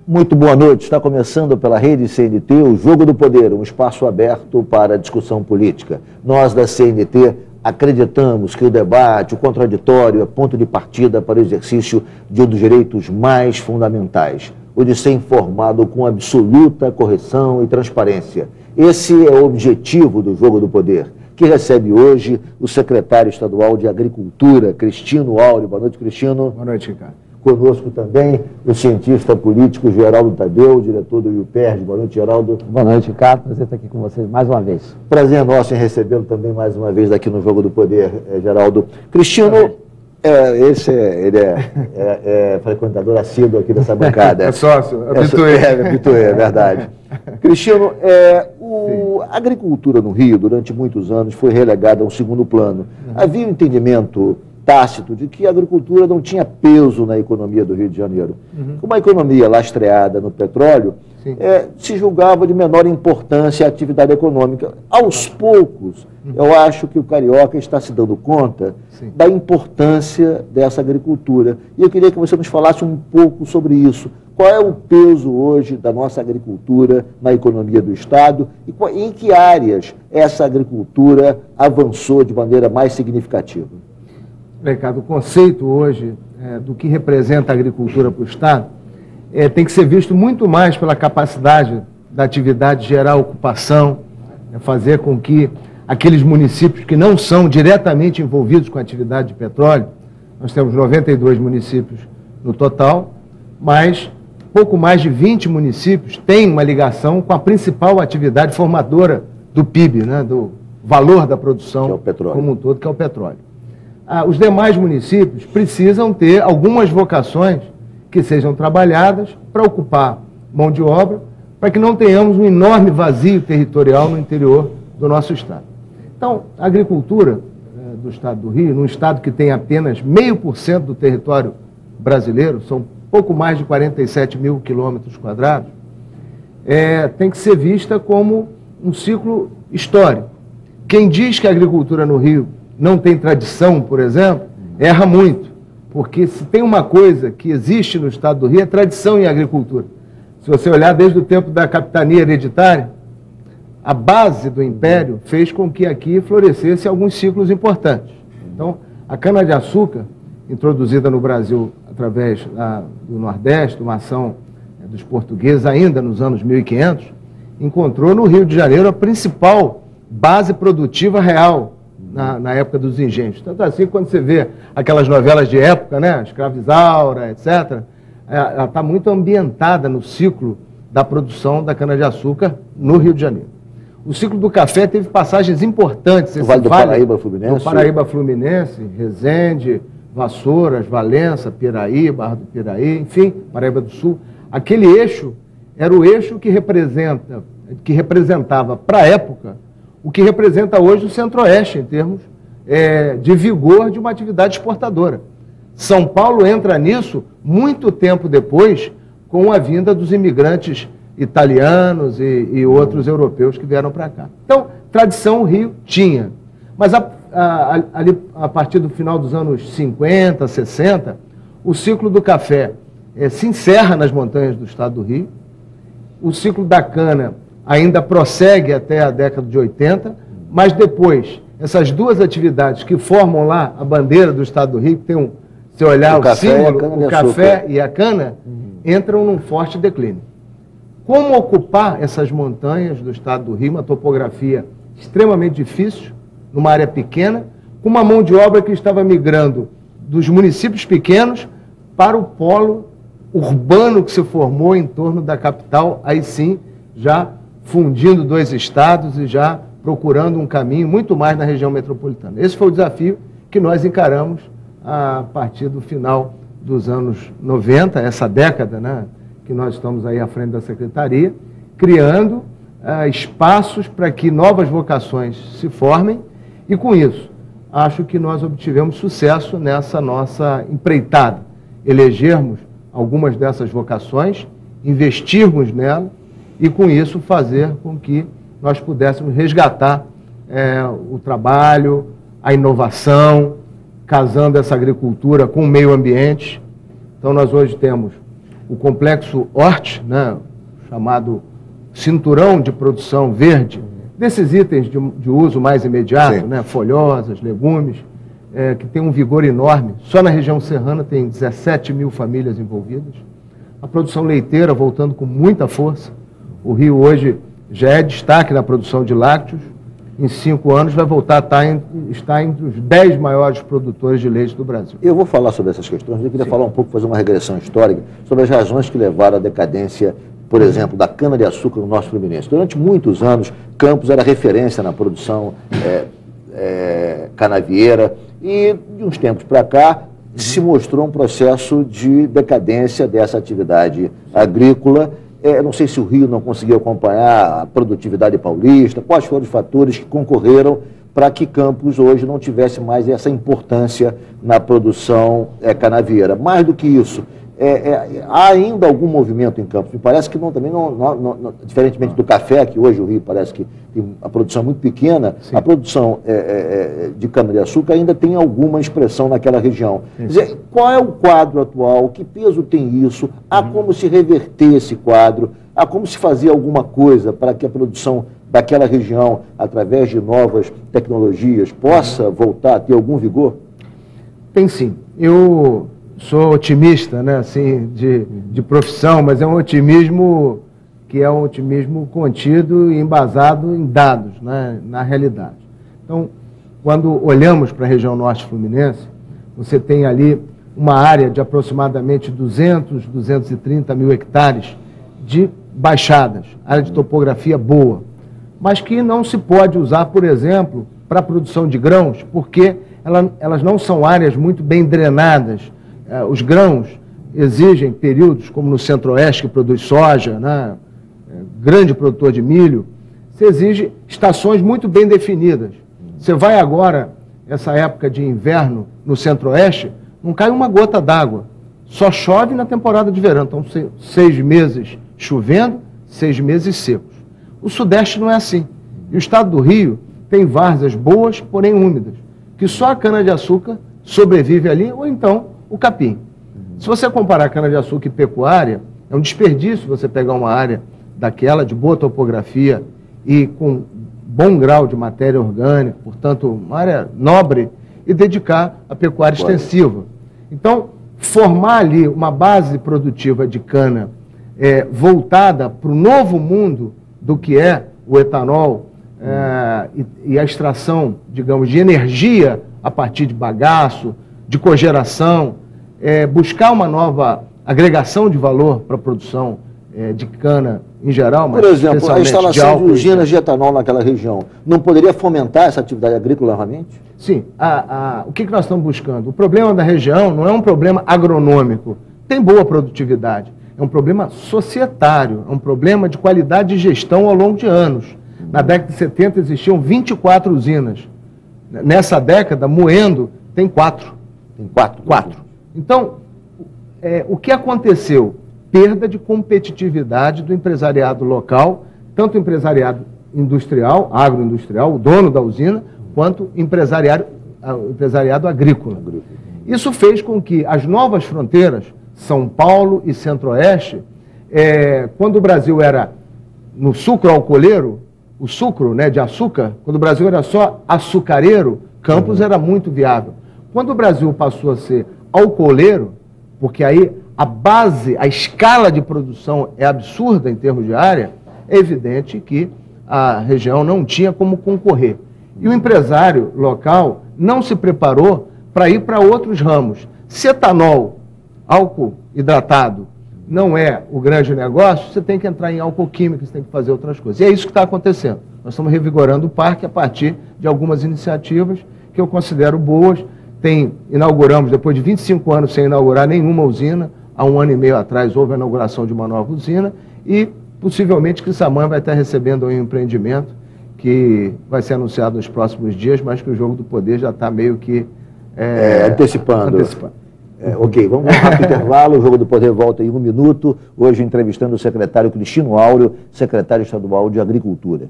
Muito boa noite. Está começando pela Rede CNT o Jogo do Poder, um espaço aberto para a discussão política. Nós da CNT acreditamos que o debate, o contraditório, é ponto de partida para o exercício de um dos direitos mais fundamentais, o de ser informado com absoluta correção e transparência. Esse é o objetivo do Jogo do Poder, que recebe hoje o secretário estadual de Agricultura, Cristino Áureo. Boa noite, Cristino. Boa noite, Ricardo. Conosco também o cientista político Geraldo Tadeu, diretor do IUPERJ. Boa noite, Geraldo. Boa noite, Ricardo. Prazer estar aqui com vocês mais uma vez. Prazer nosso em recebê-lo também mais uma vez aqui no Jogo do Poder, Geraldo. Cristino, ele é frequentador assíduo aqui dessa bancada. É sócio, habituê. É verdade. Cristino, a agricultura no Rio, durante muitos anos, foi relegada a um segundo plano. Havia um entendimento tácito de que a agricultura não tinha peso na economia do Rio de Janeiro. Com uma economia lastreada no petróleo, se julgava de menor importância a atividade econômica. Aos poucos, eu acho que o carioca está se dando conta da importância dessa agricultura. E eu queria que você nos falasse um pouco sobre isso. Qual é o peso hoje da nossa agricultura na economia do Estado e em que áreas essa agricultura avançou de maneira mais significativa? Ricardo, o conceito hoje do que representa a agricultura para o Estado tem que ser visto muito mais pela capacidade da atividade gerar ocupação, fazer com que aqueles municípios que não são diretamente envolvidos com a atividade de petróleo, nós temos 92 municípios no total, mas pouco mais de 20 municípios têm uma ligação com a principal atividade formadora do PIB, do valor da produção, que é o petróleo, como um todo, que é o petróleo. Os demais municípios precisam ter algumas vocações que sejam trabalhadas para ocupar mão de obra, para que não tenhamos um enorme vazio territorial no interior do nosso Estado. Então, a agricultura do Estado do Rio, num Estado que tem apenas 0,5% do território brasileiro, são pouco mais de 47 mil quilômetros quadrados, tem que ser vista como um ciclo histórico. Quem diz que a agricultura no Rio não tem tradição, por exemplo, erra muito, porque se tem uma coisa que existe no Estado do Rio é tradição em agricultura. Se você olhar desde o tempo da capitania hereditária, a base do Império fez com que aqui florescesse alguns ciclos importantes. Então, a cana-de-açúcar, introduzida no Brasil através do Nordeste, uma ação dos portugueses ainda nos anos 1500, encontrou no Rio de Janeiro a principal base produtiva real na época dos engenhos. Tanto assim, quando você vê aquelas novelas de época, Escravizaura, etc., ela está muito ambientada no ciclo da produção da cana-de-açúcar no Rio de Janeiro. O ciclo do café teve passagens importantes. O Vale do Paraíba Fluminense? Do Paraíba Fluminense, Resende, Vassouras, Valença, Piraí, Barra do Piraí, enfim, Paraíba do Sul. Aquele eixo era o eixo que representava, para a época, o que representa hoje o Centro-Oeste, em termos de vigor de uma atividade exportadora. São Paulo entra nisso muito tempo depois, com a vinda dos imigrantes italianos e outros europeus que vieram para cá. Então, tradição o Rio tinha, mas ali, a partir do final dos anos 50, 60, o ciclo do café se encerra nas montanhas do Estado do Rio, o ciclo da cana ainda prossegue até a década de 80, mas depois, essas duas atividades que formam lá a bandeira do Estado do Rio, que tem se olhar o símbolo, o café e a cana, entram num forte declínio. Como ocupar essas montanhas do Estado do Rio, uma topografia extremamente difícil, numa área pequena, com uma mão de obra que estava migrando dos municípios pequenos para o polo urbano que se formou em torno da capital, aí sim, já fundindo dois estados e já procurando um caminho muito mais na região metropolitana. Esse foi o desafio que nós encaramos a partir do final dos anos 90, essa década, que nós estamos aí à frente da Secretaria, criando espaços para que novas vocações se formem e, com isso, acho que nós obtivemos sucesso nessa nossa empreitada, elegermos algumas dessas vocações, investirmos nela e, com isso, fazer com que nós pudéssemos resgatar o trabalho, a inovação, casando essa agricultura com o meio ambiente. Então, nós hoje temos o complexo Hort, né, chamado cinturão de produção verde, desses itens de uso mais imediato, né, folhosas, legumes, que tem um vigor enorme. Só na região serrana tem 17 mil famílias envolvidas. A produção leiteira voltando com muita força. O Rio hoje já é destaque na produção de lácteos. Em 5 anos vai voltar a estar entre os 10 maiores produtores de leite do Brasil. Eu vou falar sobre essas questões. Eu queria falar um pouco, fazer uma regressão histórica sobre as razões que levaram à decadência, por exemplo, da cana-de-açúcar no Norte Fluminense. Durante muitos anos, Campos era referência na produção canavieira e, de uns tempos para cá, se mostrou um processo de decadência dessa atividade agrícola. Não sei se o Rio não conseguiu acompanhar a produtividade paulista, quais foram os fatores que concorreram para que Campos hoje não tivesse mais essa importância na produção canavieira. Mais do que isso, há ainda algum movimento em Campos? Me parece que diferentemente do café, que hoje o Rio parece que tem a produção muito pequena, sim, a produção de cana-de-açúcar ainda tem alguma expressão naquela região. Quer dizer, qual é o quadro atual? Que peso tem isso? Há como se reverter esse quadro? Há como se fazer alguma coisa para que a produção daquela região, através de novas tecnologias, possa voltar a ter algum vigor? Tem sim. Eu sou otimista, né, assim, de profissão, mas é um otimismo que é um otimismo contido e embasado em dados, né, na realidade. Então, quando olhamos para a região norte fluminense, você tem ali uma área de aproximadamente 200, 230 mil hectares de baixadas, área de topografia boa, mas que não se pode usar, por exemplo, para a produção de grãos, porque elas não são áreas muito bem drenadas. Os grãos exigem períodos, como no Centro-Oeste, que produz soja, né, grande produtor de milho, você exige estações muito bem definidas. Você vai agora, essa época de inverno, no Centro-Oeste, não cai uma gota d'água, só chove na temporada de verão. Então, 6 meses chovendo, 6 meses secos. O Sudeste não é assim. E o estado do Rio tem várzeas boas, porém úmidas, que só a cana-de-açúcar sobrevive ali, ou então o capim. Se você comparar cana-de-açúcar e pecuária, é um desperdício você pegar uma área daquela de boa topografia e com bom grau de matéria orgânica, portanto, uma área nobre, e dedicar à pecuária extensiva. Então, formar ali uma base produtiva de cana voltada para o novo mundo do que é o etanol e a extração, digamos, de energia a partir de bagaço, de cogeração, buscar uma nova agregação de valor para a produção de cana em geral. Mas por exemplo, a instalação de usinas de etanol naquela região, não poderia fomentar essa atividade agrícola novamente? Sim. O que nós estamos buscando? O problema da região não é um problema agronômico, tem boa produtividade, é um problema societário, é um problema de qualidade de gestão ao longo de anos. Na década de 70 existiam 24 usinas. Nessa década, Moendo tem 4. Tem 4? Então, o que aconteceu? Perda de competitividade do empresariado local, tanto o empresariado industrial, agroindustrial, o dono da usina, quanto o empresariado agrícola. Isso fez com que as novas fronteiras, São Paulo e Centro-Oeste, quando o Brasil era no sucro alcooleiro, o sucro, né, de açúcar, quando o Brasil era só açucareiro, Campos era muito viável. Quando o Brasil passou a ser alcooleiro, porque aí a base, a escala de produção é absurda em termos de área, é evidente que a região não tinha como concorrer. E o empresário local não se preparou para ir para outros ramos. Se etanol, álcool hidratado, não é o grande negócio, você tem que entrar em álcool químico, você tem que fazer outras coisas. E é isso que está acontecendo. Nós estamos revigorando o parque a partir de algumas iniciativas que eu considero boas. Inauguramos, depois de 25 anos sem inaugurar nenhuma usina, há 1 ano e meio atrás houve a inauguração de uma nova usina e possivelmente Quissamã vai estar recebendo um empreendimento que vai ser anunciado nos próximos dias, mas que o Jogo do Poder já está meio que antecipando. Ok, vamos para um rápido intervalo, o Jogo do Poder volta em 1 minuto, hoje entrevistando o secretário Cristino Áureo, secretário estadual de Agricultura.